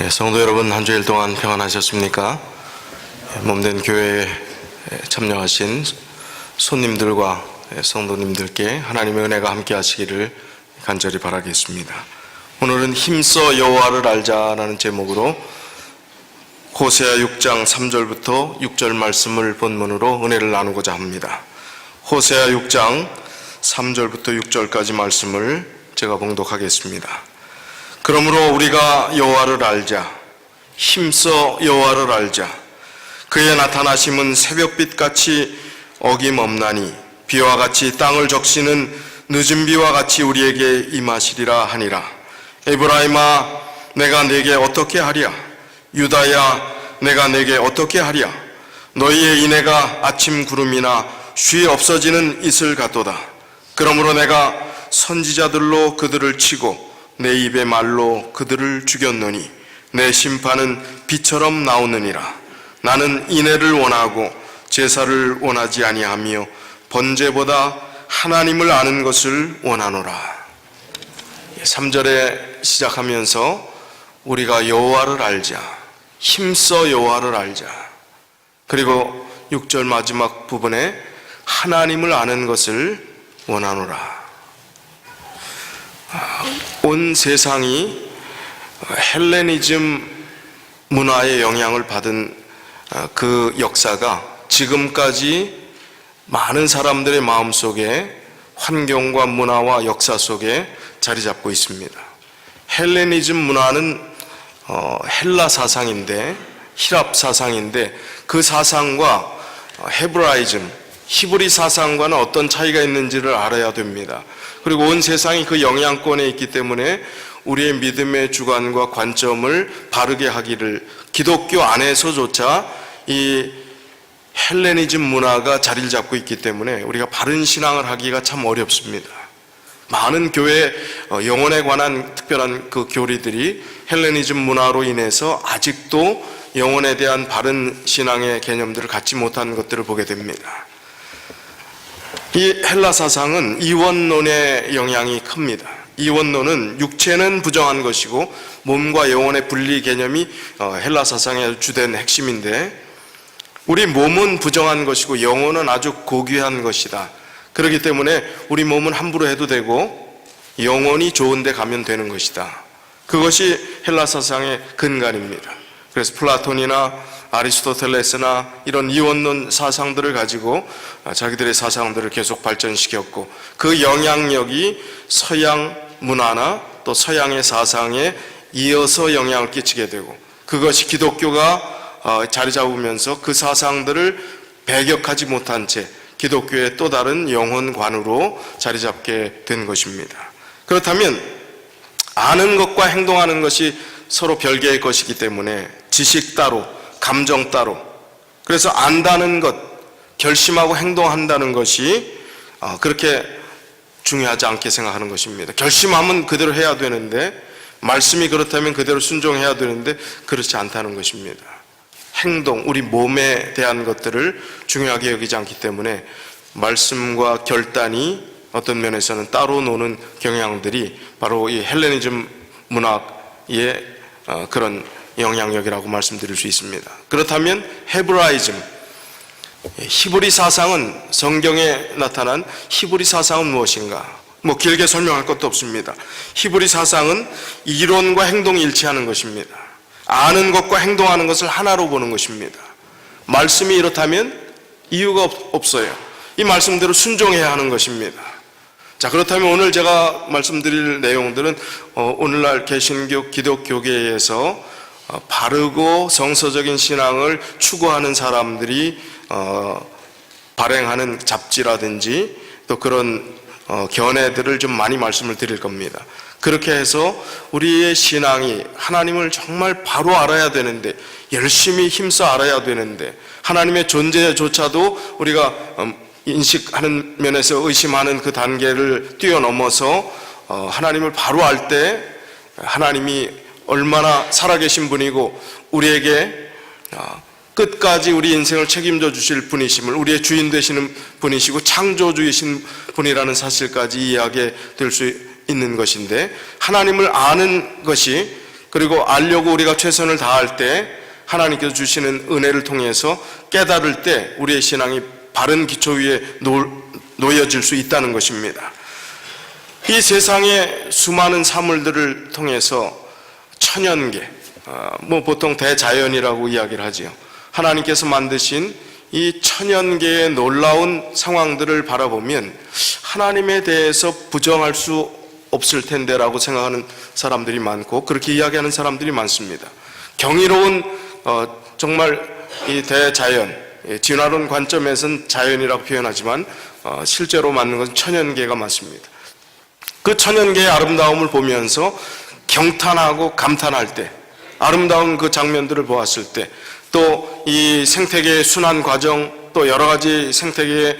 성도 여러분, 한 주일 동안 평안하셨습니까? 몸된 교회에 참여하신 손님들과 성도님들께 하나님의 은혜가 함께 하시기를 간절히 바라겠습니다. 오늘은 힘써 여호와를 알자라는 제목으로 호세아 6장 3절부터 6절 말씀을 본문으로 은혜를 나누고자 합니다. 호세아 6장 3절부터 6절까지 말씀을 제가 봉독하겠습니다. 그러므로 우리가 여호와를 알자, 힘써 여호와를 알자. 그의 나타나심은 새벽빛같이 어김없나니 비와 같이 땅을 적시는 늦은 비와 같이 우리에게 임하시리라 하니라. 에브라임아, 내가 내게 어떻게 하랴? 유다야, 내가 내게 어떻게 하랴? 너희의 인애가 아침 구름이나 쉬 없어지는 이슬 같도다. 그러므로 내가 선지자들로 그들을 치고 내 입의 말로 그들을 죽였노니 내 심판은 비처럼 나오느니라. 나는 인애를 원하고 제사를 원하지 아니하며 번제보다 하나님을 아는 것을 원하노라. 3절에 시작하면서 우리가 여호와를 알자, 힘써 여호와를 알자. 그리고 6절 마지막 부분에 하나님을 아는 것을 원하노라. 온 세상이 헬레니즘 문화의 영향을 받은 그 역사가 지금까지 많은 사람들의 마음속에 환경과 문화와 역사 속에 자리 잡고 있습니다. 헬레니즘 문화는 헬라 사상인데, 히랍 사상인데, 그 사상과 헤브라이즘, 히브리 사상과는 어떤 차이가 있는지를 알아야 됩니다. 그리고 온 세상이 그 영향권에 있기 때문에 우리의 믿음의 주관과 관점을 바르게 하기를, 기독교 안에서조차 이 헬레니즘 문화가 자리를 잡고 있기 때문에 우리가 바른 신앙을 하기가 참 어렵습니다. 많은 교회 영혼에 관한 특별한 그 교리들이 헬레니즘 문화로 인해서 아직도 영혼에 대한 바른 신앙의 개념들을 갖지 못한 것들을 보게 됩니다. 이 헬라 사상은 이원론의 영향이 큽니다. 이원론은 육체는 부정한 것이고 몸과 영혼의 분리 개념이 헬라 사상의 주된 핵심인데, 우리 몸은 부정한 것이고 영혼은 아주 고귀한 것이다. 그렇기 때문에 우리 몸은 함부로 해도 되고 영혼이 좋은 데 가면 되는 것이다. 그것이 헬라 사상의 근간입니다. 그래서 플라톤이나 아리스토텔레스나 이런 이원론 사상들을 가지고 자기들의 사상들을 계속 발전시켰고, 그 영향력이 서양 문화나 또 서양의 사상에 이어서 영향을 끼치게 되고, 그것이 기독교가 자리 잡으면서 그 사상들을 배격하지 못한 채 기독교의 또 다른 영혼관으로 자리 잡게 된 것입니다. 그렇다면 아는 것과 행동하는 것이 서로 별개의 것이기 때문에 지식 따로, 감정 따로, 그래서 안다는 것, 결심하고 행동한다는 것이 그렇게 중요하지 않게 생각하는 것입니다. 결심하면 그대로 해야 되는데, 말씀이 그렇다면 그대로 순종해야 되는데 그렇지 않다는 것입니다. 행동, 우리 몸에 대한 것들을 중요하게 여기지 않기 때문에 말씀과 결단이 어떤 면에서는 따로 노는 경향들이 바로 이 헬레니즘 문화의 그런 영향력이라고 말씀드릴 수 있습니다. 그렇다면 헤브라이즘, 히브리 사상은, 성경에 나타난 히브리 사상은 무엇인가? 길게 설명할 것도 없습니다. 히브리 사상은 이론과 행동이 일치하는 것입니다. 아는 것과 행동하는 것을 하나로 보는 것입니다. 말씀이 이렇다면 이유가 없어요. 이 말씀대로 순종해야 하는 것입니다. 자, 그렇다면 오늘 제가 말씀드릴 내용들은 오늘날 개신교 기독교계에서 바르고 성서적인 신앙을 추구하는 사람들이 발행하는 잡지라든지 또 그런 견해들을 좀 많이 말씀을 드릴 겁니다. 그렇게 해서 우리의 신앙이 하나님을 정말 바로 알아야 되는데, 열심히 힘써 알아야 되는데, 하나님의 존재조차도 우리가 인식하는 면에서 의심하는 그 단계를 뛰어넘어서 하나님을 바로 알 때 하나님이 얼마나 살아계신 분이고 우리에게 끝까지 우리 인생을 책임져 주실 분이심을, 우리의 주인 되시는 분이시고 창조주이신 분이라는 사실까지 이해하게 될 수 있는 것인데, 하나님을 아는 것이 그리고 알려고 우리가 최선을 다할 때 하나님께서 주시는 은혜를 통해서 깨달을 때 우리의 신앙이 바른 기초 위에 놓여질 수 있다는 것입니다. 이 세상의 수많은 사물들을 통해서 천연계, 보통 대자연이라고 이야기를 하지요. 하나님께서 만드신 이 천연계의 놀라운 상황들을 바라보면 하나님에 대해서 부정할 수 없을 텐데라고 생각하는 사람들이 많고 그렇게 이야기하는 사람들이 많습니다. 경이로운 정말 이 대자연, 진화론 관점에서는 자연이라고 표현하지만 실제로 맞는 것은 천연계가 맞습니다. 그 천연계의 아름다움을 보면서 경탄하고 감탄할 때, 아름다운 그 장면들을 보았을 때, 또 이 생태계의 순환 과정, 또 여러 가지 생태계의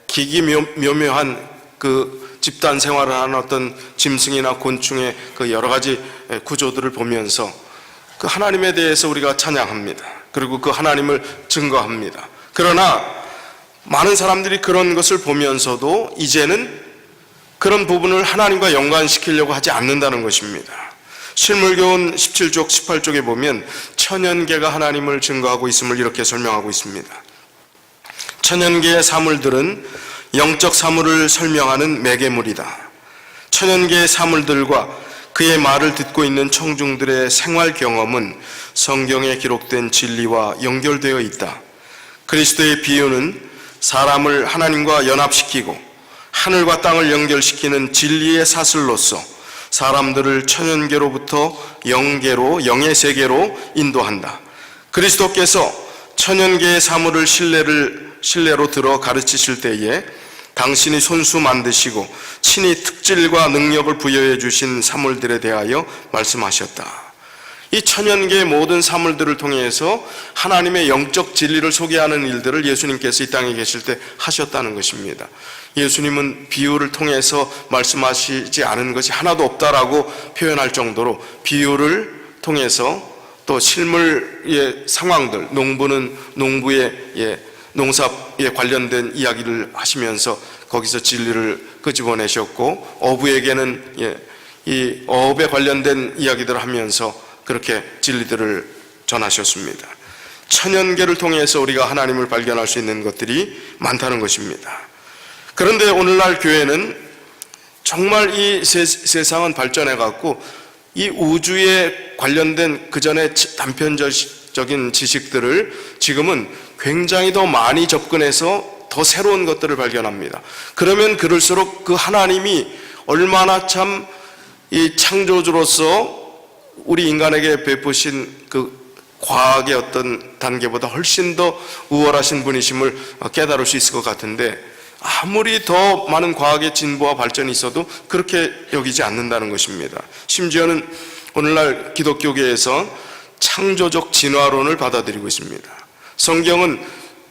기기묘묘한 그 집단 생활을 하는 어떤 짐승이나 곤충의 그 여러 가지 구조들을 보면서 그 하나님에 대해서 우리가 찬양합니다. 그리고 그 하나님을 증거합니다. 그러나 많은 사람들이 그런 것을 보면서도 이제는 그런 부분을 하나님과 연관시키려고 하지 않는다는 것입니다. 실물교훈 17쪽 18쪽에 보면 천연계가 하나님을 증거하고 있음을 이렇게 설명하고 있습니다. 천연계의 사물들은 영적 사물을 설명하는 매개물이다. 천연계의 사물들과 그의 말을 듣고 있는 청중들의 생활 경험은 성경에 기록된 진리와 연결되어 있다. 그리스도의 비유는 사람을 하나님과 연합시키고 하늘과 땅을 연결시키는 진리의 사슬로서 사람들을 천연계로부터 영계로, 영의 세계로 인도한다. 그리스도께서 천연계의 사물을 신뢰로 들어 가르치실 때에 당신이 손수 만드시고 친히 특질과 능력을 부여해 주신 사물들에 대하여 말씀하셨다. 이 천연계의 모든 사물들을 통해서 하나님의 영적 진리를 소개하는 일들을 예수님께서 이 땅에 계실 때 하셨다는 것입니다. 예수님은 비유를 통해서 말씀하시지 않은 것이 하나도 없다라고 표현할 정도로 비유를 통해서 또 실물의 상황들, 농부는 농부의 농사에 관련된 이야기를 하시면서 거기서 진리를 끄집어내셨고 어부에게는 이 어업에 관련된 이야기들을 하면서 그렇게 진리들을 전하셨습니다. 천연계를 통해서 우리가 하나님을 발견할 수 있는 것들이 많다는 것입니다. 그런데 오늘날 교회는 정말 이 세상은 발전해갖고 이 우주에 관련된 그전의 단편적인 지식들을 지금은 굉장히 더 많이 접근해서 더 새로운 것들을 발견합니다. 그러면 그럴수록 그 하나님이 얼마나 참 이 창조주로서 우리 인간에게 베푸신 그 과학의 어떤 단계보다 훨씬 더 우월하신 분이심을 깨달을 수 있을 것 같은데 아무리 더 많은 과학의 진보와 발전이 있어도 그렇게 여기지 않는다는 것입니다. 심지어는 오늘날 기독교계에서 창조적 진화론을 받아들이고 있습니다. 성경은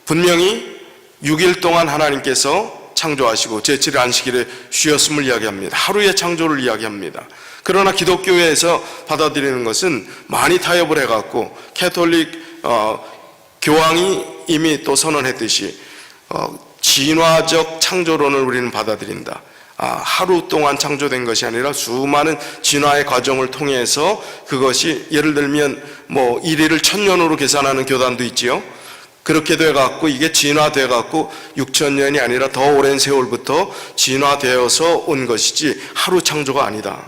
분명히 6일 동안 하나님께서 창조하시고 제7일 안식일에 쉬었음을 이야기합니다. 하루의 창조를 이야기합니다. 그러나 기독교에서 받아들이는 것은 많이 타협을 해갖고 캐톨릭 교황이 이미 또 선언했듯이 진화적 창조론을 우리는 받아들인다. 하루 동안 창조된 것이 아니라 수많은 진화의 과정을 통해서 그것이 예를 들면 뭐 1일을 1000년으로 계산하는 교단도 있지요. 그렇게 돼갖고 이게 진화돼갖고 6000년이 아니라 더 오랜 세월부터 진화되어서 온 것이지 하루 창조가 아니다.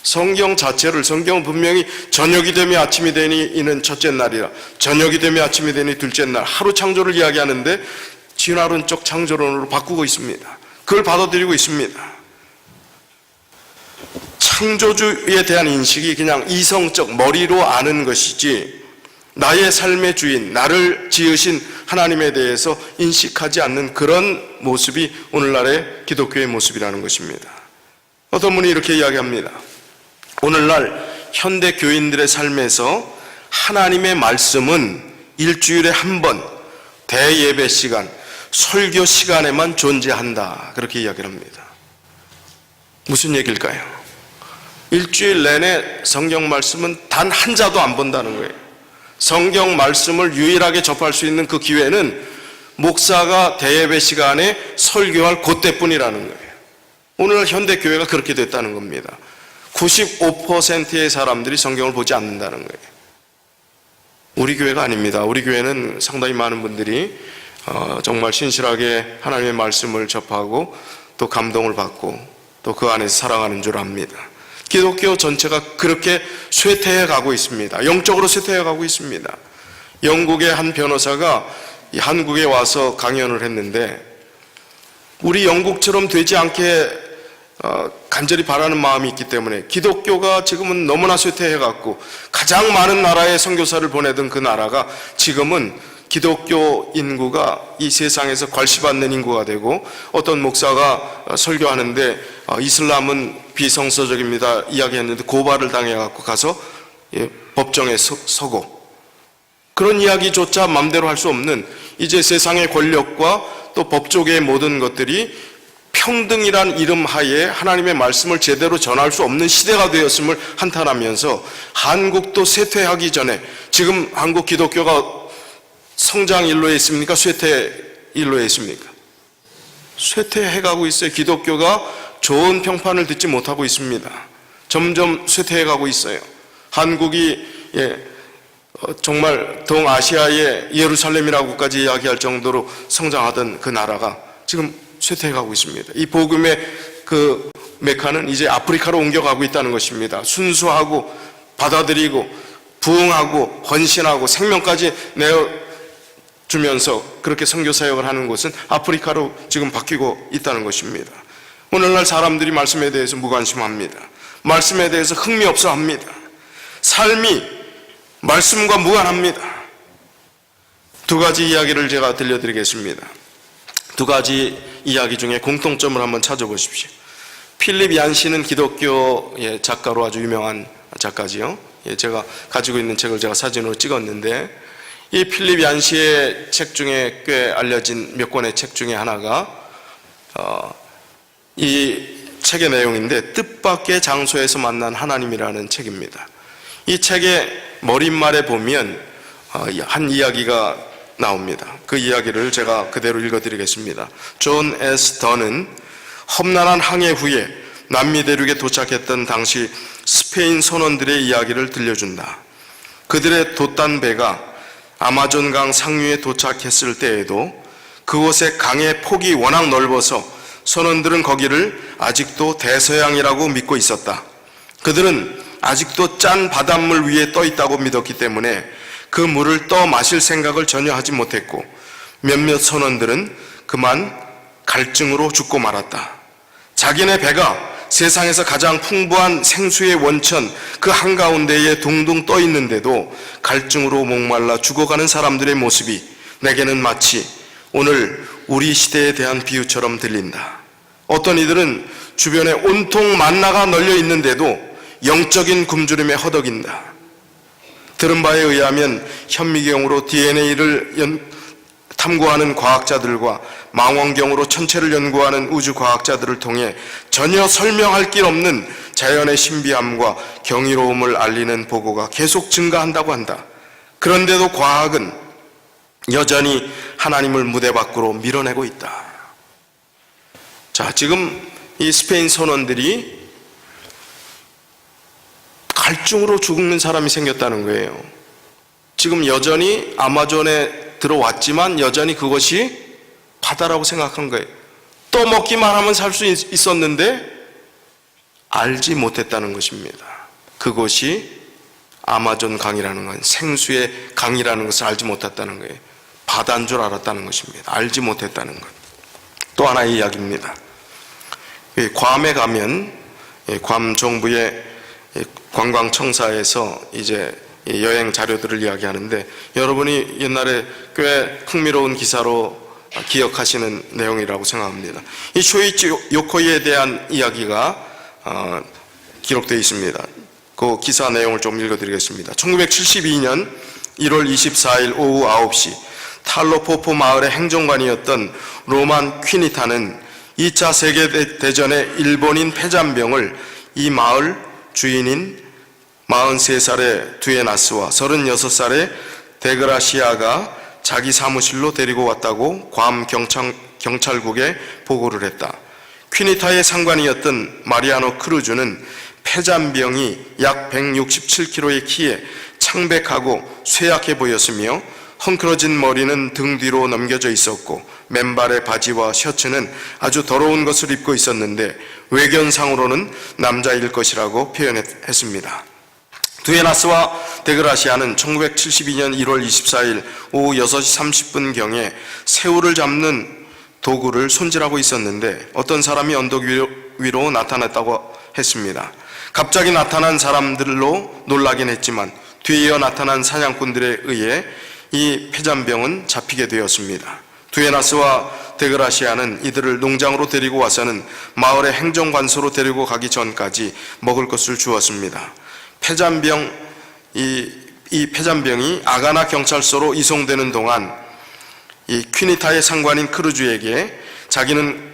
성경 자체를, 성경은 분명히 저녁이 되면 아침이 되니 이는 첫째 날이라, 저녁이 되면 아침이 되니 둘째 날, 하루 창조를 이야기하는데 진화론적 창조론으로 바꾸고 있습니다. 그걸 받아들이고 있습니다. 창조주에 대한 인식이 그냥 이성적 머리로 아는 것이지 나의 삶의 주인, 나를 지으신 하나님에 대해서 인식하지 않는 그런 모습이 오늘날의 기독교의 모습이라는 것입니다. 어떤 분이 이렇게 이야기합니다. 오늘날 현대 교인들의 삶에서 하나님의 말씀은 일주일에 한 번 대예배 시간, 설교 시간에만 존재한다. 그렇게 이야기를 합니다. 무슨 얘기일까요? 일주일 내내 성경 말씀은 단 한 자도 안 본다는 거예요. 성경 말씀을 유일하게 접할 수 있는 그 기회는 목사가 대예배 시간에 설교할 그때뿐이라는 거예요. 오늘 현대 교회가 그렇게 됐다는 겁니다. 95%의 사람들이 성경을 보지 않는다는 거예요. 우리 교회가 아닙니다. 우리 교회는 상당히 많은 분들이 정말 신실하게 하나님의 말씀을 접하고 또 감동을 받고 또 그 안에서 살아가는 줄 압니다. 기독교 전체가 그렇게 쇠퇴해 가고 있습니다. 영적으로 쇠퇴해 가고 있습니다. 영국의 한 변호사가 한국에 와서 강연을 했는데, 우리 영국처럼 되지 않게 간절히 바라는 마음이 있기 때문에, 기독교가 지금은 너무나 쇠퇴해 갖고 가장 많은 나라에 선교사를 보내던 그 나라가 지금은 기독교 인구가 이 세상에서 괄시받는 인구가 되고, 어떤 목사가 설교하는데 이슬람은 비성서적입니다 이야기했는데 고발을 당해 갖고 가서 법정에 서고, 그런 이야기조차 마음대로 할 수 없는, 이제 세상의 권력과 또 법조계의 모든 것들이 평등이란 이름 하에 하나님의 말씀을 제대로 전할 수 없는 시대가 되었음을 한탄하면서, 한국도 쇠퇴하기 전에, 지금 한국 기독교가 성장 일로에 있습니까? 쇠퇴 일로에 있습니까? 쇠퇴해가고 있어요. 기독교가 좋은 평판을 듣지 못하고 있습니다. 점점 쇠퇴해가고 있어요. 한국이 정말 동아시아의 예루살렘이라고까지 이야기할 정도로 성장하던 그 나라가 지금 쇠퇴해가고 있습니다. 이 복음의 그 메카는 이제 아프리카로 옮겨가고 있다는 것입니다. 순수하고 받아들이고 부응하고 헌신하고 생명까지 내어주면서 그렇게 선교 사역을 하는 곳은 아프리카로 지금 바뀌고 있다는 것입니다. 오늘날 사람들이 말씀에 대해서 무관심합니다. 말씀에 대해서 흥미 없어 합니다. 삶이 말씀과 무관합니다. 두 가지 이야기를 제가 들려드리겠습니다. 두 가지 이야기 중에 공통점을 한번 찾아보십시오. 필립 얀시는 기독교 작가로 아주 유명한 작가지요. 제가 가지고 있는 책을 제가 사진으로 찍었는데, 이 필립 얀시의 책 중에 꽤 알려진 몇 권의 책 중에 하나가 이 책의 내용인데, 뜻밖의 장소에서 만난 하나님이라는 책입니다. 이 책의 머릿말에 보면 한 이야기가 나옵니다. 그 이야기를 제가 그대로 읽어드리겠습니다. 존 S. 던은 험난한 항해 후에 남미 대륙에 도착했던 당시 스페인 선원들의 이야기를 들려준다. 그들의 돛단 배가 아마존강 상류에 도착했을 때에도 그곳의 강의 폭이 워낙 넓어서 선원들은 거기를 아직도 대서양이라고 믿고 있었다. 그들은 아직도 짠 바닷물 위에 떠 있다고 믿었기 때문에 그 물을 떠 마실 생각을 전혀 하지 못했고, 몇몇 선원들은 그만 갈증으로 죽고 말았다. 자기네 배가 세상에서 가장 풍부한 생수의 원천 그 한가운데에 둥둥 떠 있는데도 갈증으로 목말라 죽어가는 사람들의 모습이 내게는 마치 오늘 우리 시대에 대한 비유처럼 들린다. 어떤 이들은 주변에 온통 만나가 널려 있는데도 영적인 굶주림에 허덕인다. 들은 바에 의하면 현미경으로 DNA를 탐구하는 과학자들과 망원경으로 천체를 연구하는 우주과학자들을 통해 전혀 설명할 길 없는 자연의 신비함과 경이로움을 알리는 보고가 계속 증가한다고 한다. 그런데도 과학은 여전히 하나님을 무대 밖으로 밀어내고 있다. 자, 지금 이 스페인 선원들이 갈증으로 죽는 사람이 생겼다는 거예요. 지금 여전히 아마존에 들어왔지만 여전히 그것이 바다라고 생각한 거예요. 떠먹기만 하면 살 수 있었는데 알지 못했다는 것입니다. 그것이 아마존 강이라는 건, 생수의 강이라는 것을 알지 못했다는 거예요. 바다인 줄 알았다는 것입니다. 알지 못했다는 것. 또 하나의 이야기입니다. 괌에 가면 괌 정부의 관광청사에서 이제 여행 자료들을 이야기하는데, 여러분이 옛날에 꽤 흥미로운 기사로 기억하시는 내용이라고 생각합니다. 이 쇼이치 요코이에 대한 이야기가 기록되어 있습니다. 그 기사 내용을 좀 읽어드리겠습니다. 1972년 1월 24일 오후 9시 탈로포포 마을의 행정관이었던 로만 퀴니타는 2차 세계대전의 일본인 패잔병을 이 마을 주인인 43살의 두에나스와 36살의 데그라시아가 자기 사무실로 데리고 왔다고 괌 경찰국에 보고를 했다. 퀴니타의 상관이었던 마리아노 크루즈는 폐잔병이 약 167kg의 키에 창백하고 쇠약해 보였으며 헝클어진 머리는 등 뒤로 넘겨져 있었고 맨발의 바지와 셔츠는 아주 더러운 것을 입고 있었는데 외견상으로는 남자일 것이라고 표현했습니다. 두에나스와 데그라시아는 1972년 1월 24일 오후 6시 30분경에 새우를 잡는 도구를 손질하고 있었는데 어떤 사람이 언덕 위로 나타났다고 했습니다. 갑자기 나타난 사람들로 놀라긴 했지만 뒤이어 나타난 사냥꾼들에 의해 이 폐잔병은 잡히게 되었습니다. 두에나스와 데그라시아는 이들을 농장으로 데리고 와서는 마을의 행정관소로 데리고 가기 전까지 먹을 것을 주었습니다. 이 폐잔병이 아가나 경찰서로 이송되는 동안 이 퀴니타의 상관인 크루즈에게 자기는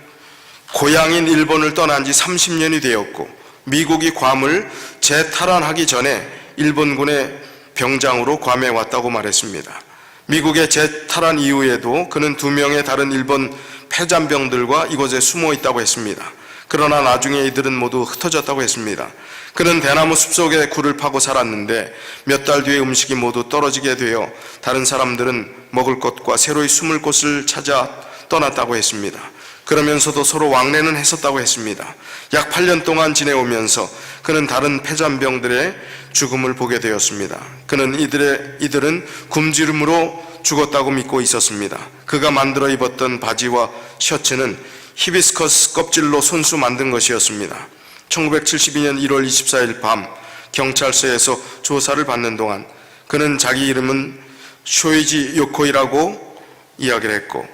고향인 일본을 떠난 지 30년이 되었고 미국이 괌을 재탈환하기 전에 일본군의 병장으로 괌에 왔다고 말했습니다. 미국의 재탈환 이후에도 그는 2명의 다른 일본 폐잔병들과 이곳에 숨어 있다고 했습니다. 그러나 나중에 이들은 모두 흩어졌다고 했습니다. 그는 대나무 숲속에 굴을 파고 살았는데 몇 달 뒤에 음식이 모두 떨어지게 되어 다른 사람들은 먹을 것과 새로이 숨을 곳을 찾아 떠났다고 했습니다. 그러면서도 서로 왕래는 했었다고 했습니다. 약 8년 동안 지내오면서 그는 다른 폐잔병들의 죽음을 보게 되었습니다. 그는 이들은 굶주림으로 죽었다고 믿고 있었습니다. 그가 만들어 입었던 바지와 셔츠는 히비스커스 껍질로 손수 만든 것이었습니다. 1972년 1월 24일 밤 경찰서에서 조사를 받는 동안 그는 자기 이름은 쇼이지 요코이라고 이야기를 했고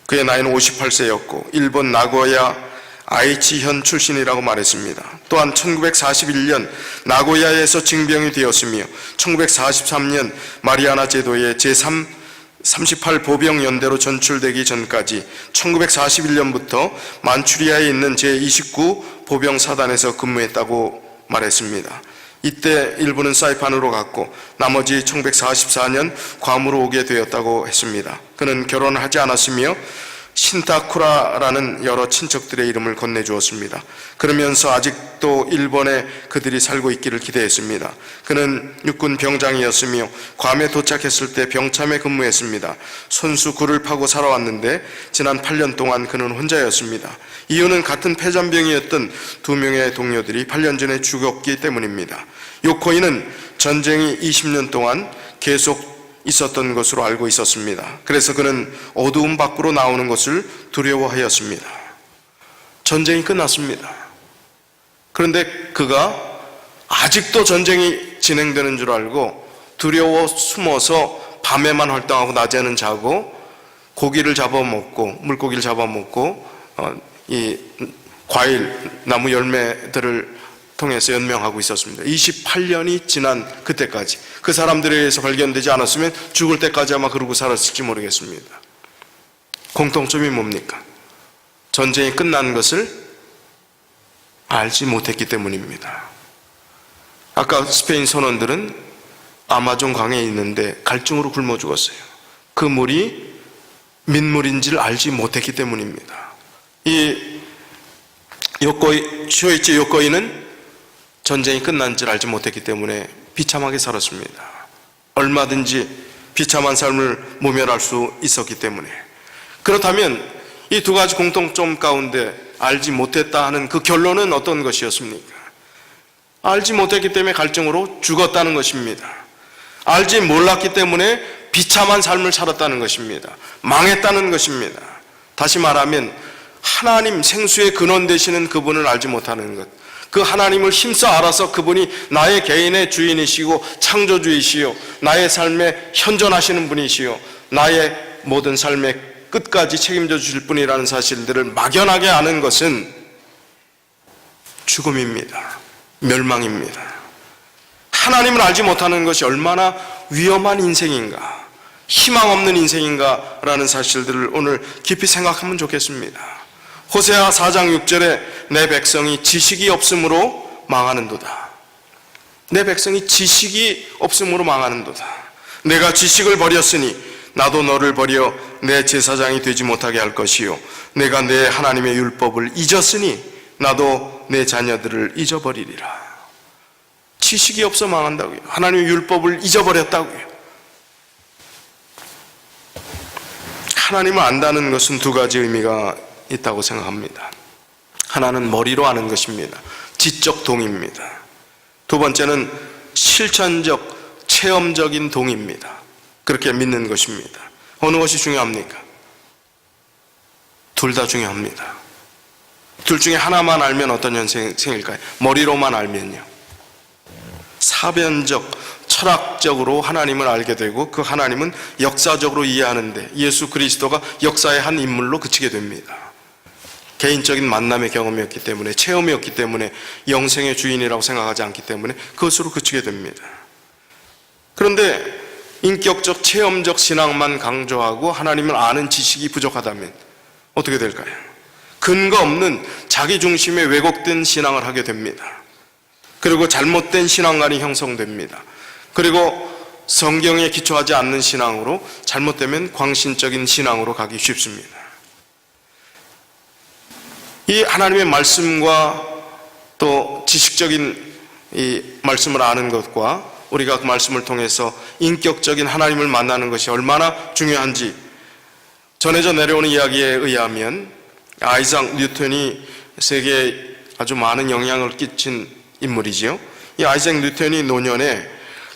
그의 나이는 58세였고 일본 나고야 아이치현 출신이라고 말했습니다. 또한 1941년 나고야에서 징병이 되었으며 1943년 마리아나 제도의 제38 보병연대로 전출되기 전까지 1941년부터 만추리아에 있는 제29 보병사단에서 근무했다고 말했습니다. 이때 일부는 사이판으로 갔고 나머지 1944년 괌으로 오게 되었다고 했습니다. 그는 결혼을 하지 않았으며 신타쿠라라는 여러 친척들의 이름을 건네주었습니다. 그러면서 아직도 일본에 그들이 살고 있기를 기대했습니다. 그는 육군 병장이었으며 괌에 도착했을 때 병참에 근무했습니다. 손수 굴을 파고 살아왔는데 지난 8년 동안 그는 혼자였습니다. 이유는 같은 폐잔병이었던 2명의 동료들이 8년 전에 죽었기 때문입니다. 요코이는 전쟁이 20년 동안 계속 있었던 것으로 알고 있었습니다. 그래서 그는 어두움 밖으로 나오는 것을 두려워하였습니다. 전쟁이 끝났습니다. 그런데 그가 아직도 전쟁이 진행되는 줄 알고 두려워 숨어서 밤에만 활동하고 낮에는 자고 고기를 잡아먹고 물고기를 잡아먹고 이 과일, 나무 열매들을 통해서 연명하고 있었습니다. 28년이 지난 그때까지 그 사람들에 의해서 발견되지 않았으면 죽을 때까지 아마 그러고 살았을지 모르겠습니다. 공통점이 뭡니까? 전쟁이 끝난 것을 알지 못했기 때문입니다. 아까 스페인 선원들은 아마존 강에 있는데 갈증으로 굶어 죽었어요. 그 물이 민물인지를 알지 못했기 때문입니다. 이 쇼이치 요코이는 전쟁이 끝난지를 알지 못했기 때문에 비참하게 살았습니다. 얼마든지 비참한 삶을 모면할 수 있었기 때문에. 그렇다면 이 두 가지 공통점 가운데 알지 못했다 하는 그 결론은 어떤 것이었습니까? 알지 못했기 때문에 갈증으로 죽었다는 것입니다. 알지 몰랐기 때문에 비참한 삶을 살았다는 것입니다. 망했다는 것입니다. 다시 말하면 하나님 생수의 근원 되시는 그분을 알지 못하는 것, 그 하나님을 힘써 알아서 그분이 나의 개인의 주인이시고 창조주이시요 나의 삶에 현존하시는 분이시요 나의 모든 삶의 끝까지 책임져 주실 분이라는 사실들을 막연하게 아는 것은 죽음입니다. 멸망입니다. 하나님을 알지 못하는 것이 얼마나 위험한 인생인가, 희망 없는 인생인가 라는 사실들을 오늘 깊이 생각하면 좋겠습니다. 호세아 4장 6절에 내 백성이 지식이 없으므로 망하는도다. 내 백성이 지식이 없으므로 망하는도다. 내가 지식을 버렸으니 나도 너를 버려 내 제사장이 되지 못하게 할 것이요 내가 내 하나님의 율법을 잊었으니 나도 내 자녀들을 잊어버리리라. 지식이 없어 망한다고요. 하나님의 율법을 잊어버렸다고요. 하나님을 안다는 것은 두 가지 의미가 있다고 생각합니다. 하나는 머리로 아는 것입니다. 지적 동의입니다. 두 번째는 실천적, 체험적인 동의입니다. 그렇게 믿는 것입니다. 어느 것이 중요합니까? 둘 다 중요합니다. 둘 중에 하나만 알면 어떤 현상일까요? 머리로만 알면요, 사변적, 철학적으로 하나님을 알게 되고 그 하나님은 역사적으로 이해하는데 예수 그리스도가 역사의 한 인물로 그치게 됩니다. 개인적인 만남의 경험이었기 때문에, 체험이었기 때문에, 영생의 주인이라고 생각하지 않기 때문에 그것으로 그치게 됩니다. 그런데 인격적, 체험적 신앙만 강조하고 하나님을 아는 지식이 부족하다면 어떻게 될까요? 근거 없는 자기 중심의 왜곡된 신앙을 하게 됩니다. 그리고 잘못된 신앙관이 형성됩니다. 그리고 성경에 기초하지 않는 신앙으로, 잘못되면 광신적인 신앙으로 가기 쉽습니다. 이 하나님의 말씀과 또 지식적인 이 말씀을 아는 것과 우리가 그 말씀을 통해서 인격적인 하나님을 만나는 것이 얼마나 중요한지 전해져 내려오는 이야기에 의하면 아이작 뉴턴이 세계에 아주 많은 영향을 끼친 인물이지요. 이 아이작 뉴턴이 노년에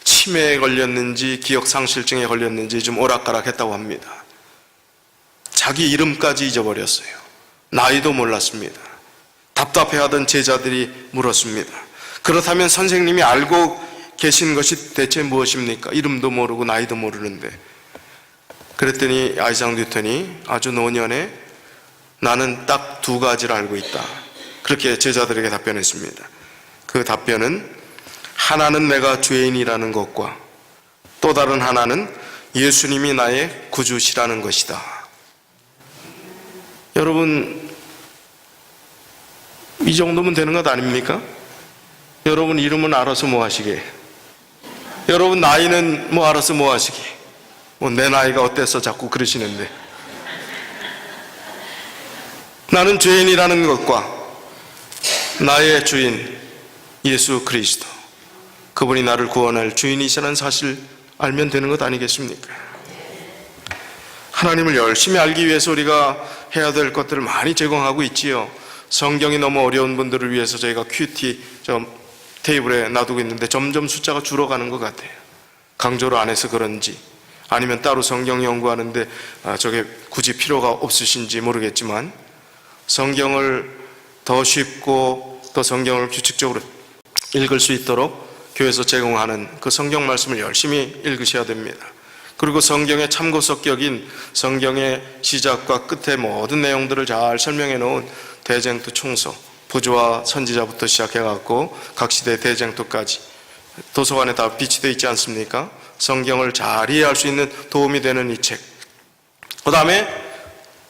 치매에 걸렸는지 기억상실증에 걸렸는지 좀 오락가락했다고 합니다. 자기 이름까지 잊어버렸어요. 나이도 몰랐습니다. 답답해하던 제자들이 물었습니다. 그렇다면 선생님이 알고 계신 것이 대체 무엇입니까? 이름도 모르고 나이도 모르는데. 그랬더니 아이작 뉴턴이 아주 노년에 나는 딱 두 가지를 알고 있다, 그렇게 제자들에게 답변했습니다. 그 답변은 하나는 내가 죄인이라는 것과 또 다른 하나는 예수님이 나의 구주시라는 것이다. 여러분, 이 정도면 되는 것 아닙니까? 여러분 이름은 알아서 뭐 하시게, 여러분 나이는 뭐 알아서 뭐 하시게, 뭐 내 나이가 어때서 자꾸 그러시는데, 나는 죄인이라는 것과 나의 주인 예수 그리스도, 그분이 나를 구원할 주인이시라는 사실 알면 되는 것 아니겠습니까? 하나님을 열심히 알기 위해서 우리가 해야 될 것들을 많이 제공하고 있지요. 성경이 너무 어려운 분들을 위해서 저희가 큐티 테이블에 놔두고 있는데 점점 숫자가 줄어가는 것 같아요. 강조를 안 해서 그런지 아니면 따로 성경 연구하는데 저게 굳이 필요가 없으신지 모르겠지만, 성경을 더 쉽고 또 성경을 규칙적으로 읽을 수 있도록 교회에서 제공하는 그 성경 말씀을 열심히 읽으셔야 됩니다. 그리고 성경의 참고서 격인 성경의 시작과 끝의 모든 내용들을 잘 설명해 놓은 대쟁투 총서, 부조와 선지자부터 시작해갖고 각 시대 대쟁투까지 도서관에 다 비치되어 있지 않습니까? 성경을 잘 이해할 수 있는 도움이 되는 이 책. 그 다음에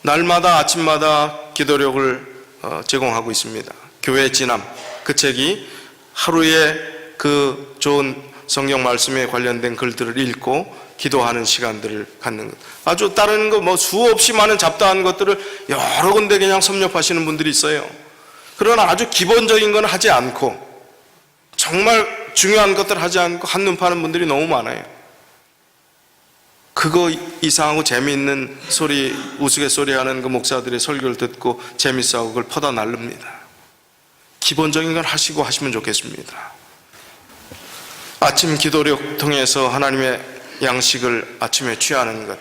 날마다 아침마다 기도력을 제공하고 있습니다. 교회 진함, 그 책이 하루에 그 좋은 성경 말씀에 관련된 글들을 읽고 기도하는 시간들을 갖는 것. 아주 다른 거 뭐 수없이 많은 잡다한 것들을 여러 군데 그냥 섭렵하시는 분들이 있어요. 그러나 아주 기본적인 건 하지 않고, 정말 중요한 것들 하지 않고 한눈 파는 분들이 너무 많아요. 그거 이상하고 재미있는 소리, 우스갯소리하는 그 목사들의 설교를 듣고 재밌어하고 그걸 퍼다 날릅니다. 기본적인 걸 하시고 하시면 좋겠습니다. 아침 기도력 통해서 하나님의 양식을 아침에 취하는 것,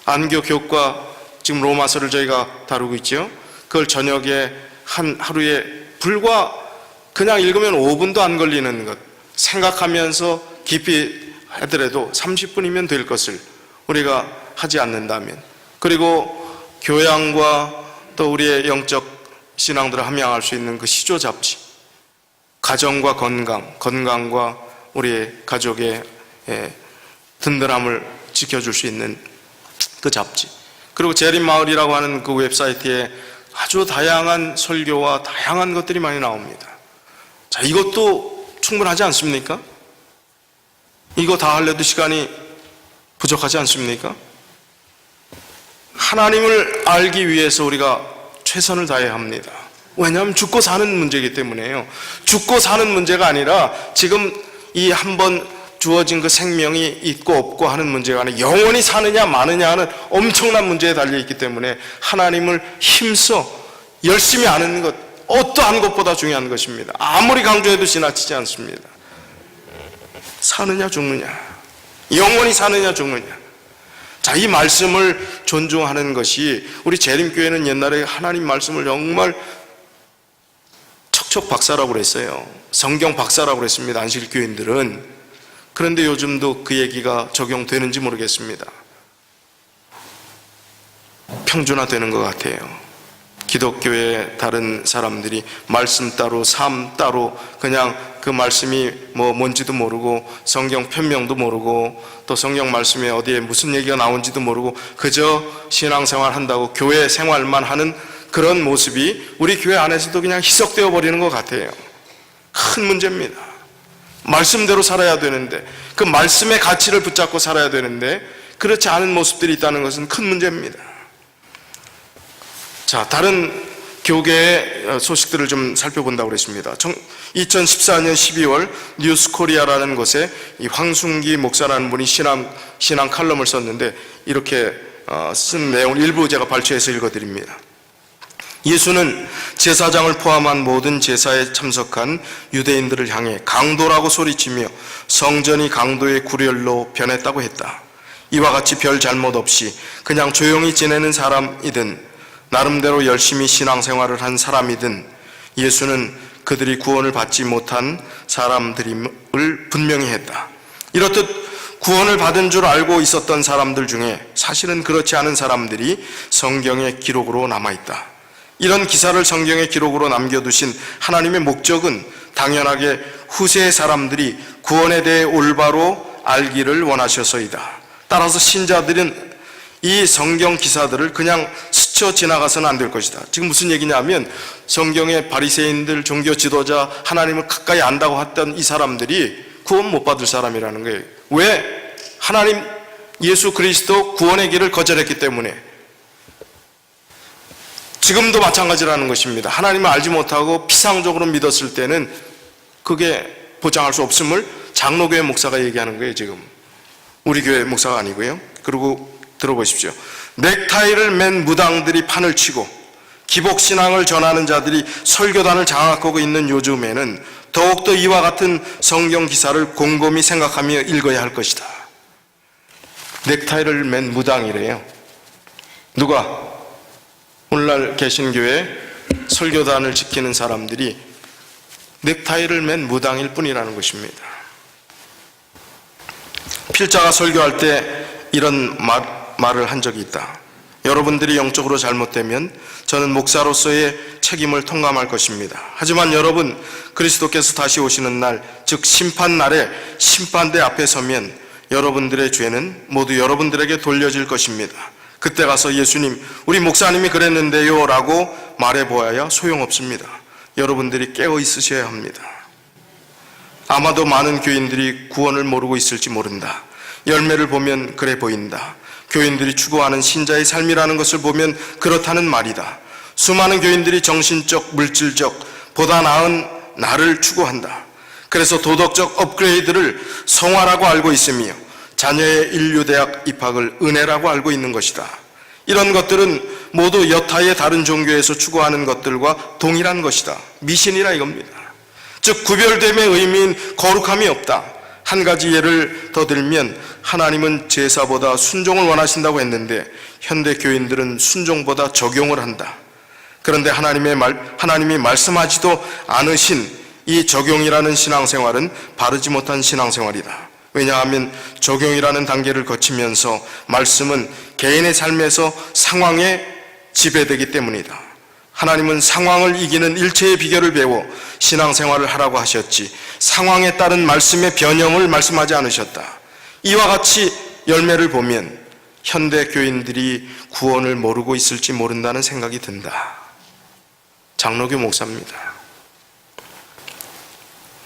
안교 교과, 지금 로마서를 저희가 다루고 있죠. 그걸 저녁에 하루에 불과 그냥 읽으면 5분도 안 걸리는 것, 생각하면서 깊이 하더라도 30분이면 될 것을 우리가 하지 않는다면, 그리고 교양과 또 우리의 영적 신앙들을 함양할 수 있는 그 시조 잡지, 가정과 건강, 건강과 우리의 가족의 든든함을 지켜줄 수 있는 그 잡지, 그리고 재림마을이라고 하는 그 웹사이트에 아주 다양한 설교와 다양한 것들이 많이 나옵니다. 자, 이것도 충분하지 않습니까? 이거 다 하려도 시간이 부족하지 않습니까? 하나님을 알기 위해서 우리가 최선을 다해야 합니다. 왜냐하면 죽고 사는 문제이기 때문에요. 죽고 사는 문제가 아니라 지금 이 한 번 주어진 그 생명이 있고 없고 하는 문제가 아니라 영원히 사느냐 마느냐 하는 엄청난 문제에 달려있기 때문에 하나님을 힘써 열심히 아는 것, 어떠한 것보다 중요한 것입니다. 아무리 강조해도 지나치지 않습니다. 사느냐 죽느냐, 영원히 사느냐 죽느냐. 자, 이 말씀을 존중하는 것이, 우리 재림교회는 옛날에 하나님 말씀을 정말 척척 박사라고 그랬어요. 성경 박사라고 그랬습니다, 안식일 교인들은. 그런데 요즘도 그 얘기가 적용되는지 모르겠습니다. 평준화되는 것 같아요. 기독교의 다른 사람들이 말씀 따로 삶 따로 그냥 그 말씀이 뭔지도 모르고 성경 편명도 모르고 또 성경 말씀에 어디에 무슨 얘기가 나온지도 모르고 그저 신앙생활 한다고 교회 생활만 하는 그런 모습이 우리 교회 안에서도 그냥 희석되어 버리는 것 같아요. 큰 문제입니다. 말씀대로 살아야 되는데, 그 말씀의 가치를 붙잡고 살아야 되는데 그렇지 않은 모습들이 있다는 것은 큰 문제입니다. 자, 다른 교계의 소식들을 좀 살펴본다고 그랬습니다. 2014년 12월 뉴스코리아라는 곳에 이 황순기 목사라는 분이 신앙 칼럼을 썼는데 이렇게 쓴 내용을 일부 제가 발췌해서 읽어드립니다. 예수는 제사장을 포함한 모든 제사에 참석한 유대인들을 향해 강도라고 소리치며 성전이 강도의 구렬로 변했다고 했다. 이와 같이 별 잘못 없이 그냥 조용히 지내는 사람이든 나름대로 열심히 신앙생활을 한 사람이든 예수는 그들이 구원을 받지 못한 사람들임을 분명히 했다. 이렇듯 구원을 받은 줄 알고 있었던 사람들 중에 사실은 그렇지 않은 사람들이 성경의 기록으로 남아있다. 이런 기사를 성경의 기록으로 남겨두신 하나님의 목적은 당연하게 후세의 사람들이 구원에 대해 올바로 알기를 원하셔서이다. 따라서 신자들은 이 성경 기사들을 그냥 스쳐 지나가서는 안 될 것이다. 지금 무슨 얘기냐면 성경의 바리새인들, 종교 지도자, 하나님을 가까이 안다고 했던 이 사람들이 구원 못 받을 사람이라는 거예요. 왜? 하나님 예수 그리스도 구원의 길을 거절했기 때문에. 지금도 마찬가지라는 것입니다. 하나님을 알지 못하고 피상적으로 믿었을 때는 그게 보장할 수 없음을 장로교회 목사가 얘기하는 거예요. 지금 우리 교회 목사가 아니고요. 그리고 들어보십시오. 넥타이를 맨 무당들이 판을 치고 기복신앙을 전하는 자들이 설교단을 장악하고 있는 요즘에는 더욱더 이와 같은 성경 기사를 곰곰이 생각하며 읽어야 할 것이다. 넥타이를 맨 무당이래요. 누가? 오늘날 개신교회 설교단을 지키는 사람들이 넥타이를 맨 무당일 뿐이라는 것입니다. 필자가 설교할 때 이런 말을 한 적이 있다. 여러분들이 영적으로 잘못되면 저는 목사로서의 책임을 통감할 것입니다. 하지만 여러분, 그리스도께서 다시 오시는 날, 즉 심판날에 심판대 앞에 서면 여러분들의 죄는 모두 여러분들에게 돌려질 것입니다. 그때 가서 예수님, 우리 목사님이 그랬는데요 라고 말해보아야 소용없습니다. 여러분들이 깨어 있으셔야 합니다. 아마도 많은 교인들이 구원을 모르고 있을지 모른다. 열매를 보면 그래 보인다. 교인들이 추구하는 신자의 삶이라는 것을 보면 그렇다는 말이다. 수많은 교인들이 정신적, 물질적, 보다 나은 나를 추구한다. 그래서 도덕적 업그레이드를 성화라고 알고 있으며 자녀의 인류대학 입학을 은혜라고 알고 있는 것이다. 이런 것들은 모두 여타의 다른 종교에서 추구하는 것들과 동일한 것이다. 미신이라 이겁니다. 즉 구별됨의 의미인 거룩함이 없다. 한 가지 예를 더 들면 하나님은 제사보다 순종을 원하신다고 했는데 현대 교인들은 순종보다 적용을 한다. 그런데 하나님이 말씀하지도 않으신 이 적용이라는 신앙생활은 바르지 못한 신앙생활이다. 왜냐하면 적용이라는 단계를 거치면서 말씀은 개인의 삶에서 상황에 지배되기 때문이다. 하나님은 상황을 이기는 일체의 비결을 배워 신앙생활을 하라고 하셨지 상황에 따른 말씀의 변형을 말씀하지 않으셨다. 이와 같이 열매를 보면 현대 교인들이 구원을 모르고 있을지 모른다는 생각이 든다. 장로교 목사입니다.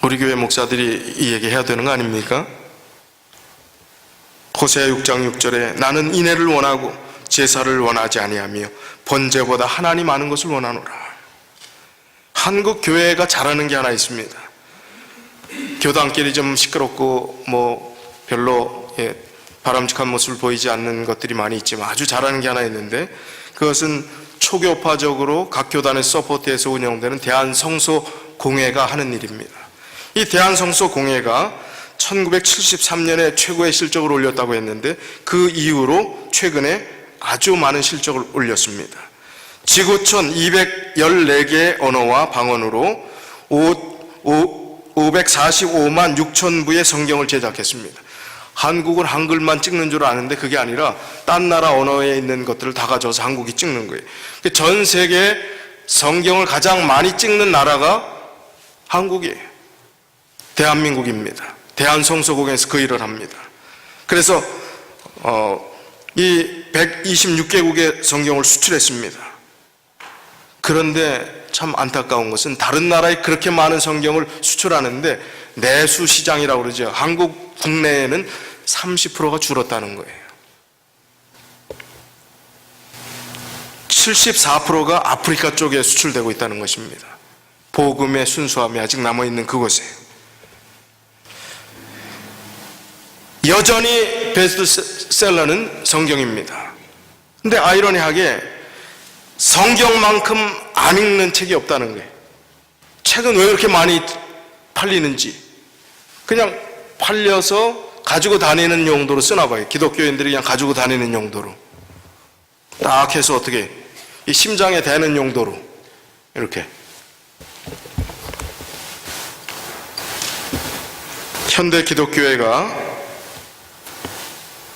우리 교회 목사들이 이 얘기 해야 되는 거 아닙니까? 호세아 6장 6절에 나는 인애를 원하고 제사를 원하지 아니하며 번제보다 하나님 아는 것을 원하노라. 한국 교회가 잘하는 게 하나 있습니다. 교단끼리 좀 시끄럽고 뭐 별로 바람직한 모습을 보이지 않는 것들이 많이 있지만 아주 잘하는 게 하나 있는데, 그것은 초교파적으로 각 교단의 서포트에서 운영되는 대한성소공회가 하는 일입니다. 이 대한성소공회가 1973년에 최고의 실적을 올렸다고 했는데, 그 이후로 최근에 아주 많은 실적을 올렸습니다. 지구촌 214개의 언어와 방언으로 545만 6천 부의 성경을 제작했습니다. 한국은 한글만 찍는 줄 아는데 그게 아니라 딴 나라 언어에 있는 것들을 다 가져와서 한국이 찍는 거예요. 전 세계 성경을 가장 많이 찍는 나라가 한국이에요. 대한민국입니다. 대한성소공회에서 그 일을 합니다. 그래서 이 126개국의 성경을 수출했습니다. 그런데 참 안타까운 것은 다른 나라에 그렇게 많은 성경을 수출하는데 내수 시장이라고 그러죠. 한국 국내에는 30%가 줄었다는 거예요. 74%가 아프리카 쪽에 수출되고 있다는 것입니다. 복음의 순수함이 아직 남아있는 그곳에. 여전히 베스트셀러는 성경입니다. 근데 아이러니하게 성경만큼 안 읽는 책이 없다는 거예요. 책은 왜 이렇게 많이 팔리는지 그냥 팔려서 가지고 다니는 용도로 쓰나 봐요. 기독교인들이 그냥 가지고 다니는 용도로 딱 해서 어떻게 이 심장에 대는 용도로 이렇게. 현대 기독교회가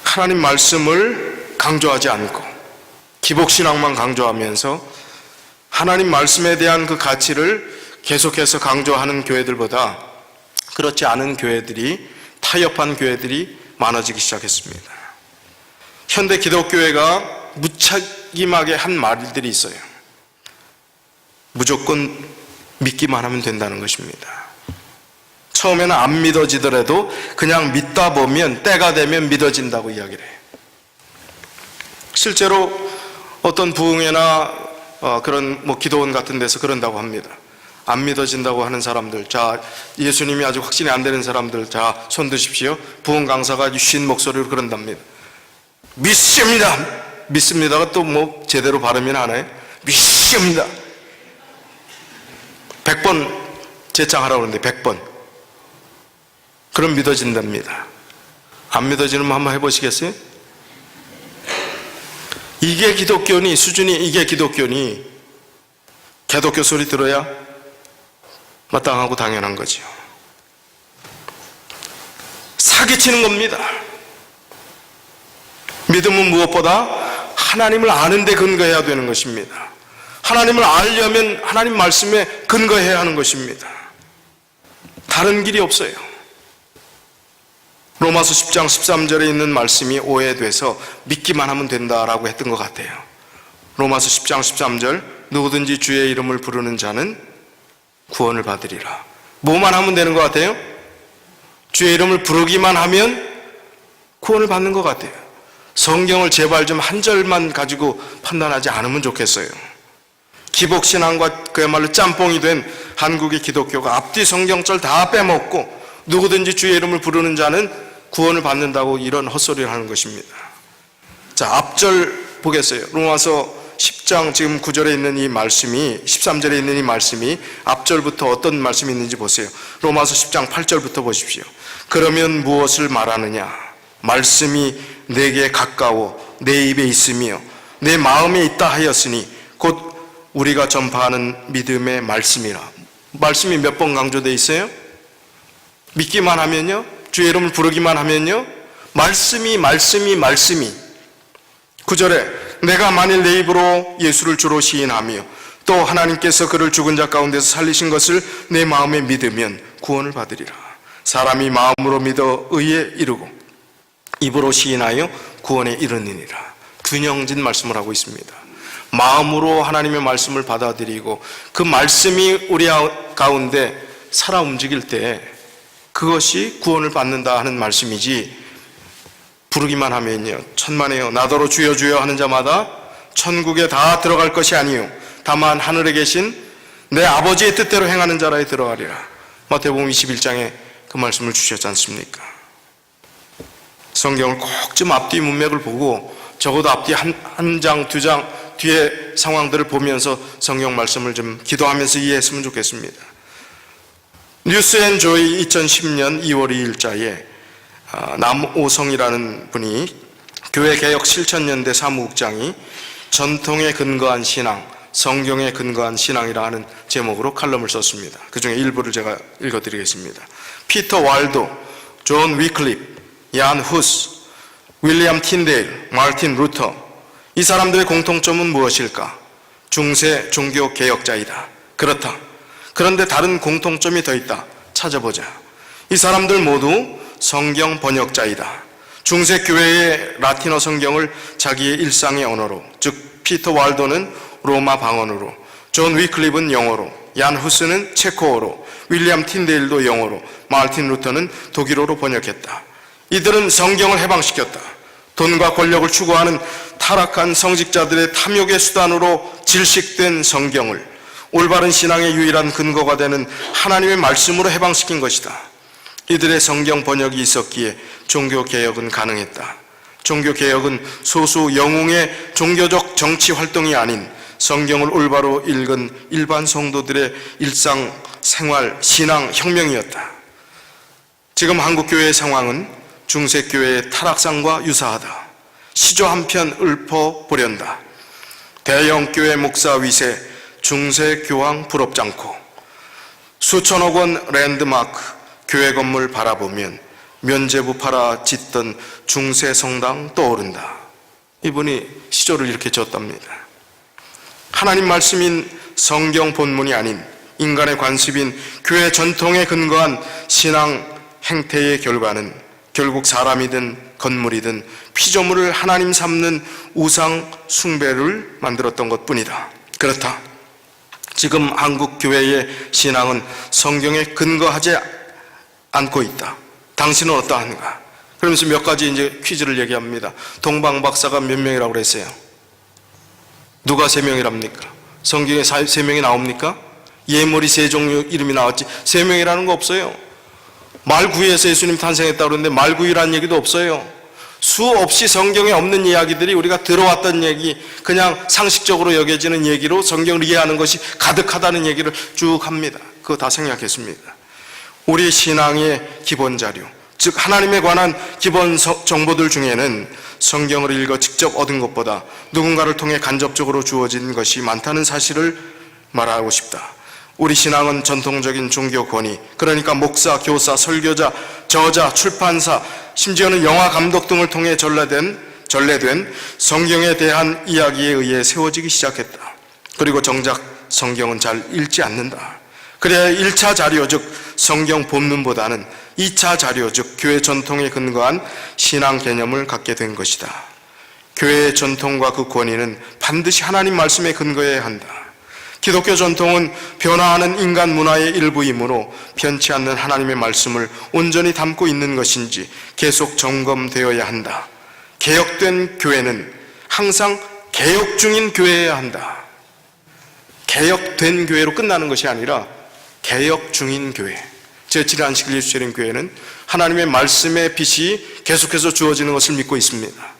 하나님 말씀을 강조하지 않고 기복신앙만 강조하면서 하나님 말씀에 대한 그 가치를 계속해서 강조하는 교회들보다 그렇지 않은 교회들이, 타협한 교회들이 많아지기 시작했습니다. 현대 기독교회가 무책임하게 한 말들이 있어요. 무조건 믿기만 하면 된다는 것입니다. 처음에는 안 믿어지더라도 그냥 믿다 보면 때가 되면 믿어진다고 이야기를 해요. 실제로 어떤 부흥회나 그런 기도원 같은 데서 그런다고 합니다. 안 믿어진다고 하는 사람들, 자, 예수님이 아직 확신이 안 되는 사람들, 자, 손 드십시오. 부흥 강사가 쉰 목소리로 그런답니다. 믿습니다. 믿습니다가 또 제대로 발음이 나나요? 믿습니다. 100번 재창하라고 그러는데 100번. 그럼 믿어진답니다. 안 믿어지는 분 한번 해보시겠어요? 이게 기독교니, 수준이 이게 기독교니, 개독교 소리 들어야 마땅하고 당연한 거죠. 사기치는 겁니다. 믿음은 무엇보다 하나님을 아는 데 근거해야 되는 것입니다. 하나님을 알려면 하나님 말씀에 근거해야 하는 것입니다. 다른 길이 없어요. 로마서 10장 13절에 있는 말씀이 오해돼서 믿기만 하면 된다라고 했던 것 같아요. 로마서 10장 13절, 누구든지 주의 이름을 부르는 자는 구원을 받으리라. 뭐만 하면 되는 것 같아요? 주의 이름을 부르기만 하면 구원을 받는 것 같아요. 성경을 제발 좀 한 절만 가지고 판단하지 않으면 좋겠어요. 기복신앙과 그야말로 짬뽕이 된 한국의 기독교가 앞뒤 성경절 다 빼먹고 누구든지 주의 이름을 부르는 자는 구원을 받는다고 이런 헛소리를 하는 것입니다. 자, 앞절 보겠어요. 로마서 10장 지금 9절에 있는 이 말씀이, 13절에 있는 이 말씀이 앞절부터 어떤 말씀이 있는지 보세요. 로마서 10장 8절부터 보십시오. 그러면 무엇을 말하느냐? 말씀이 내게 가까워 내 입에 있으며 내 마음에 있다 하였으니 곧 우리가 전파하는 믿음의 말씀이라. 말씀이 몇 번 강조되어 있어요? 믿기만 하면요, 주의 이름을 부르기만 하면요, 말씀이 9절에 내가 만일 내 입으로 예수를 주로 시인하며 또 하나님께서 그를 죽은 자 가운데서 살리신 것을 내 마음에 믿으면 구원을 받으리라. 사람이 마음으로 믿어 의에 이르고 입으로 시인하여 구원에 이르느니라. 균형진 말씀을 하고 있습니다. 마음으로 하나님의 말씀을 받아들이고 그 말씀이 우리 가운데 살아 움직일 때 그것이 구원을 받는다 하는 말씀이지, 부르기만 하면요, 천만에요 나더러 주여 주여 하는 자마다 천국에 다 들어갈 것이 아니요 다만 하늘에 계신 내 아버지의 뜻대로 행하는 자라에 들어가리라. 마태복음 21장에 그 말씀을 주셨지 않습니까? 성경을 꼭 좀 앞뒤 문맥을 보고 적어도 앞뒤 한 장, 두 장 뒤에 상황들을 보면서 성경 말씀을 좀 기도하면서 이해했으면 좋겠습니다. 뉴스앤조이 2010년 2월 2일자에 남오성이라는 분이 교회개혁 실천연대 사무국장이 전통에 근거한 신앙, 성경에 근거한 신앙이라 하는 제목으로 칼럼을 썼습니다. 그 중에 일부를 제가 읽어드리겠습니다. 피터 왈도, 존 위클립, 얀 후스, 윌리엄 틴데일, 마르틴 루터, 이 사람들의 공통점은 무엇일까? 중세 종교 개혁자이다. 그렇다. 그런데 다른 공통점이 더 있다. 찾아보자. 이 사람들 모두 성경 번역자이다. 중세 교회의 라틴어 성경을 자기의 일상의 언어로, 즉 피터 왈도는 로마 방언으로, 존 위클립은 영어로, 얀 후스는 체코어로, 윌리엄 틴데일도 영어로, 마르틴 루터는 독일어로 번역했다. 이들은 성경을 해방시켰다. 돈과 권력을 추구하는 타락한 성직자들의 탐욕의 수단으로 질식된 성경을 올바른 신앙의 유일한 근거가 되는 하나님의 말씀으로 해방시킨 것이다. 이들의 성경 번역이 있었기에 종교개혁은 가능했다. 종교개혁은 소수 영웅의 종교적 정치 활동이 아닌 성경을 올바로 읽은 일반 성도들의 일상, 생활, 신앙 혁명이었다. 지금 한국교회의 상황은 중세교회의 타락상과 유사하다. 시조 한편 읊어보련다. 대형교회 목사 위세, 중세교황 부럽장코, 수천억 원 랜드마크, 교회 건물 바라보면 면죄부 팔아 짓던 중세성당 떠오른다. 이분이 시조를 이렇게 지었답니다. 하나님 말씀인 성경 본문이 아닌 인간의 관습인 교회 전통에 근거한 신앙 행태의 결과는 결국 사람이든 건물이든 피조물을 하나님 삼는 우상 숭배를 만들었던 것뿐이다. 그렇다. 지금 한국 교회의 신앙은 성경에 근거하지 않고 있다. 당신은 어떠한가? 그러면서 몇 가지 이제 퀴즈를 얘기합니다. 동방 박사가 몇 명이라고 그랬어요? 누가 3명이랍니까? 성경에 3명이 나옵니까? 예물이 3종류 이름이 나왔지 3명이라는 거 없어요. 말구이에서 예수님 탄생했다고 그러는데 말구이라는 얘기도 없어요. 수없이 성경에 없는 이야기들이 우리가 들어왔던 얘기, 그냥 상식적으로 여겨지는 얘기로 성경을 이해하는 것이 가득하다는 얘기를 쭉 합니다. 그거 다 생략했습니다. 우리 신앙의 기본 자료, 즉 하나님에 관한 기본 정보들 중에는 성경을 읽어 직접 얻은 것보다 누군가를 통해 간접적으로 주어진 것이 많다는 사실을 말하고 싶다. 우리 신앙은 전통적인 종교 권위, 그러니까 목사, 교사, 설교자, 저자, 출판사, 심지어는 영화 감독 등을 통해 전래된 성경에 대한 이야기에 의해 세워지기 시작했다. 그리고 정작 성경은 잘 읽지 않는다. 그래야 1차 자료, 즉 성경 본문보다는 2차 자료, 즉 교회 전통에 근거한 신앙 개념을 갖게 된 것이다. 교회의 전통과 그 권위는 반드시 하나님 말씀에 근거해야 한다. 기독교 전통은 변화하는 인간 문화의 일부이므로 변치 않는 하나님의 말씀을 온전히 담고 있는 것인지 계속 점검되어야 한다. 개혁된 교회는 항상 개혁 중인 교회여야 한다. 개혁된 교회로 끝나는 것이 아니라 개혁 중인 교회. 제7회 안식 예수재림 교회는 하나님의 말씀의 빛이 계속해서 주어지는 것을 믿고 있습니다.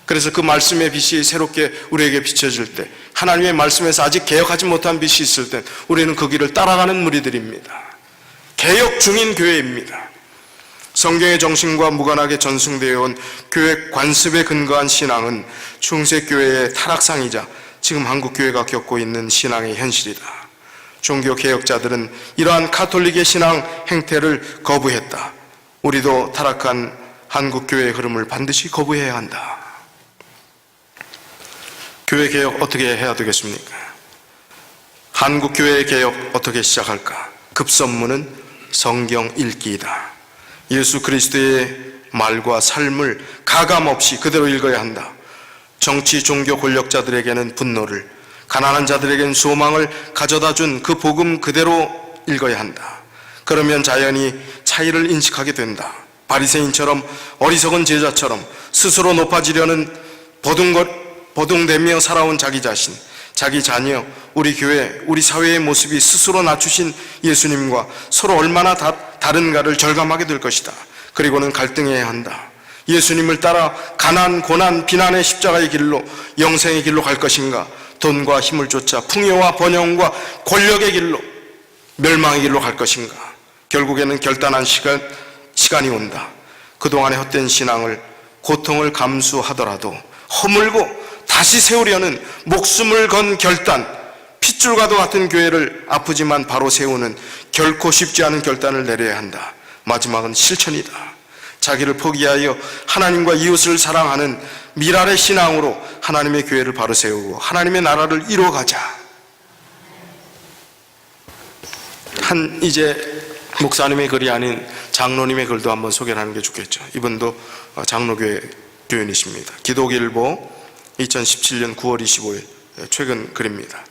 그래서 그 말씀의 빛이 새롭게 우리에게 비춰질 때, 하나님의 말씀에서 아직 개혁하지 못한 빛이 있을 때 우리는 그 길을 따라가는 무리들입니다. 개혁 중인 교회입니다. 성경의 정신과 무관하게 전승되어 온 교회 관습에 근거한 신앙은 중세교회의 타락상이자 지금 한국교회가 겪고 있는 신앙의 현실이다. 종교개혁자들은 이러한 가톨릭의 신앙 행태를 거부했다. 우리도 타락한 한국교회의 흐름을 반드시 거부해야 한다. 교회 개혁 어떻게 해야 되겠습니까? 한국교회의 개혁 어떻게 시작할까? 급선무는 성경 읽기이다. 예수 그리스도의 말과 삶을 가감없이 그대로 읽어야 한다. 정치, 종교 권력자들에게는 분노를, 가난한 자들에게는 소망을 가져다 준 그 복음 그대로 읽어야 한다. 그러면 자연히 차이를 인식하게 된다. 바리새인처럼 어리석은 제자처럼 스스로 높아지려는 버둥대며 살아온 자기 자신, 자기 자녀, 우리 교회, 우리 사회의 모습이 스스로 낮추신 예수님과 서로 얼마나 다른가를 절감하게 될 것이다. 그리고는 갈등해야 한다. 예수님을 따라 가난, 고난, 비난의 십자가의 길로, 영생의 길로 갈 것인가? 돈과 힘을 쫓아 풍요와 번영과 권력의 길로, 멸망의 길로 갈 것인가? 결국에는 결단한 시간이 온다. 그동안의 헛된 신앙을, 고통을 감수하더라도 허물고 다시 세우려는 목숨을 건 결단, 핏줄과도 같은 교회를 아프지만 바로 세우는 결코 쉽지 않은 결단을 내려야 한다. 마지막은 실천이다. 자기를 포기하여 하나님과 이웃을 사랑하는 미랄의 신앙으로 하나님의 교회를 바로 세우고 하나님의 나라를 이루어가자. 이제 목사님의 글이 아닌 장로님의 글도 한번 소개를 하는 게 좋겠죠. 이분도 장로교회 교인이십니다. 기독일보 2017년 9월 25일 최근 글입니다.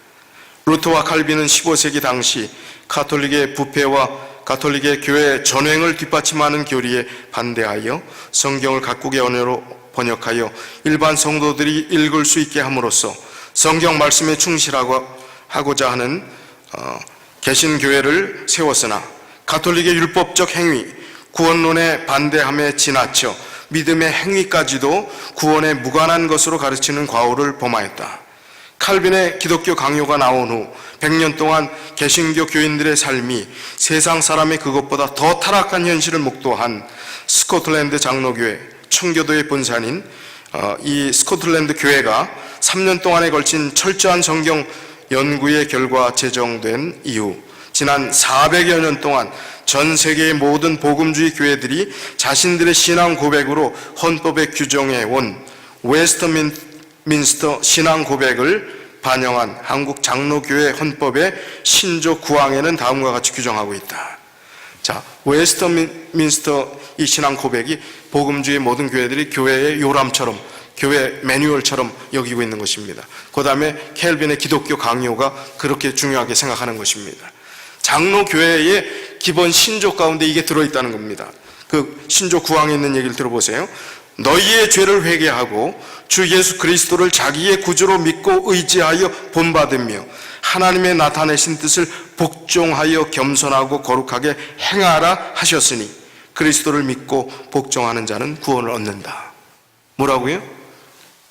루터와 칼빈은 15세기 당시 가톨릭의 부패와 가톨릭의 교회 전횡을 뒷받침하는 교리에 반대하여 성경을 각국의 언어로 번역하여 일반 성도들이 읽을 수 있게 함으로써 성경 말씀에 충실하고자 하는 개신교회를 세웠으나 가톨릭의 율법적 행위, 구원론에 반대함에 지나쳐 믿음의 행위까지도 구원에 무관한 것으로 가르치는 과오를 범하였다. 칼빈의 기독교 강요가 나온 후 100년 동안 개신교 교인들의 삶이 세상 사람의 그것보다 더 타락한 현실을 목도한 스코틀랜드 장로교회, 청교도의 본산인 이 스코틀랜드 교회가 3년 동안에 걸친 철저한 성경 연구의 결과 제정된 이후 지난 400여 년 동안 전 세계의 모든 복음주의 교회들이 자신들의 신앙 고백으로 헌법에 규정해 온 웨스트민스터 신앙 고백을 반영한 한국 장로교회 헌법의 신조 9항에는 다음과 같이 규정하고 있다. 자, 웨스트민스터 이 신앙 고백이 복음주의 모든 교회들이 교회의 요람처럼, 교회 매뉴얼처럼 여기고 있는 것입니다. 그 다음에 켈빈의 기독교 강요가 그렇게 중요하게 생각하는 것입니다. 장로교회의 기본 신조 가운데 이게 들어있다는 겁니다. 그 신조 9항에 있는 얘기를 들어보세요. 너희의 죄를 회개하고 주 예수 그리스도를 자기의 구주로 믿고 의지하여 본받으며 하나님의 나타내신 뜻을 복종하여 겸손하고 거룩하게 행하라 하셨으니 그리스도를 믿고 복종하는 자는 구원을 얻는다. 뭐라고요?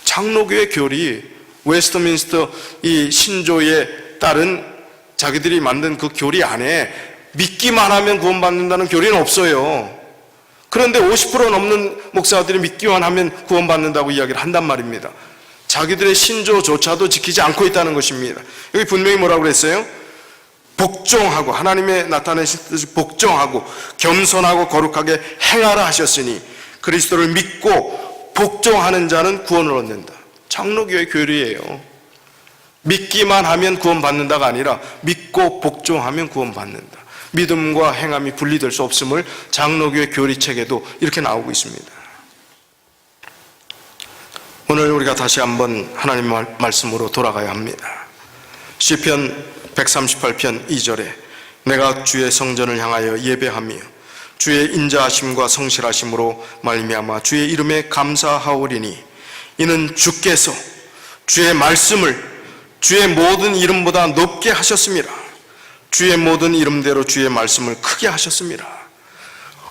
장로교회 교리, 웨스트민스터 이 신조에 따른 자기들이 만든 그 교리 안에 믿기만 하면 구원받는다는 교리는 없어요. 그런데 50% 넘는 목사들이 믿기만 하면 구원받는다고 이야기를 한단 말입니다. 자기들의 신조조차도 지키지 않고 있다는 것입니다. 여기 분명히 뭐라고 그랬어요? 복종하고 하나님의 나타내신 뜻을 복종하고 겸손하고 거룩하게 행하라 하셨으니 그리스도를 믿고 복종하는 자는 구원을 얻는다. 장로교회 교리예요. 믿기만 하면 구원받는다가 아니라 믿고 복종하면 구원받는다. 믿음과 행함이 분리될 수 없음을 장로교회 교리책에도 이렇게 나오고 있습니다. 오늘 우리가 다시 한번 하나님 말씀으로 돌아가야 합니다. 시편 138편 2절에 내가 주의 성전을 향하여 예배하며 주의 인자하심과 성실하심으로 말미암아 주의 이름에 감사하오리니 이는 주께서 주의 말씀을 주의 모든 이름보다 높게 하셨습니다. 주의 모든 이름대로 주의 말씀을 크게 하셨습니다.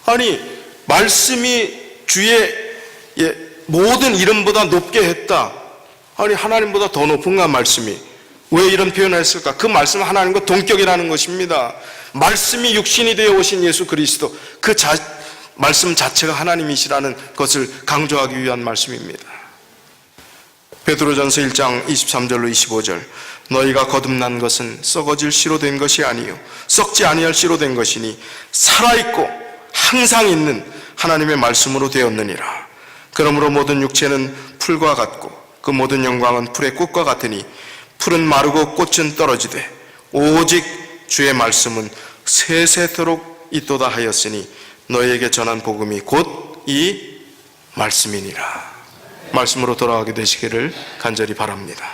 아니, 말씀이 주의 모든 이름보다 높게 했다. 아니, 하나님보다 더 높은가 말씀이? 왜 이런 표현을 했을까? 그 말씀은 하나님과 동격이라는 것입니다. 말씀이 육신이 되어 오신 예수 그리스도, 그 말씀 자체가 하나님이시라는 것을 강조하기 위한 말씀입니다. 베드로전서 1장 23절로 25절 너희가 거듭난 것은 썩어질 씨로 된 것이 아니요 썩지 아니할 씨로 된 것이니 살아있고 항상 있는 하나님의 말씀으로 되었느니라. 그러므로 모든 육체는 풀과 같고 그 모든 영광은 풀의 꽃과 같으니 풀은 마르고 꽃은 떨어지되 오직 주의 말씀은 세세토록 있도다 하였으니 너희에게 전한 복음이 곧 이 말씀이니라. 말씀으로 돌아가게 되시기를 간절히 바랍니다.